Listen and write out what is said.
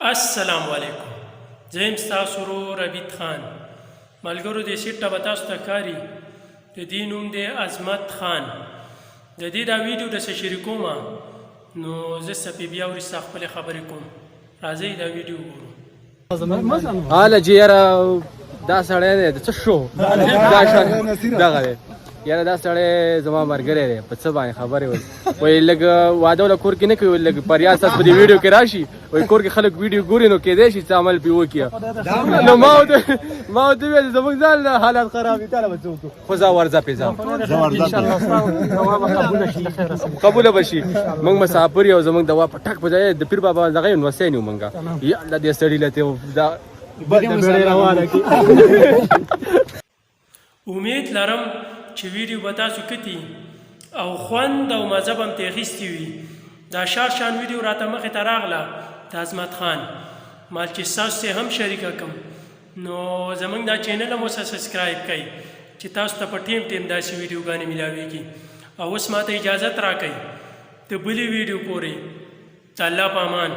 السلام علیکم. زه یم ستاسو ورور عبید خان. ملګرو دې سیټ ته به تاسو ته ښکاري د دې نوم دی عظمت خان. د دې دا ویډیو درسره شریکوم نو زه څه بیا وروسته خپلې خبرې کوم. راځئ دا ویډیو وګورو. حاله چې یاره دا سړی دی د څه شو دغه دی یاره دا سړی زما ملګری دی په څه باندې خبرې وایي لږ واده وله کور کې نه کوي لږ پریاد ستاسو په دې ویډیو کې راشي وایي کور کې خلک ویډیو ګوري نو کیدای شي څه عمل پرې وکړي نو ما ورته وویل زموږ ځان حالات خراب دي کله به څه وکړو خو زه ورځه پې ځم قبوله به شي موږ مسافر یو زموږ دوا په ټک په ځای د پیر بابا دغه یې نوسین یو موږ یا الله دې سړي له دا امید لرم چې ویډیو به تاسو کتي او خوند او مزه به هم ترې اخیستې وي. دا شان ویډیو راته مخې ته راغله د عظمت خان مال چې ستاسو هم شریکه کړم نو زموږ دا چینل هم اوسه سبسکرایب کړئ چې تاسو ته په ټیم داسې ویډیوګانې میلاویږي. او اوس ماته اجازت راکړئ د بلې ویډیو پورې. د الله په امان.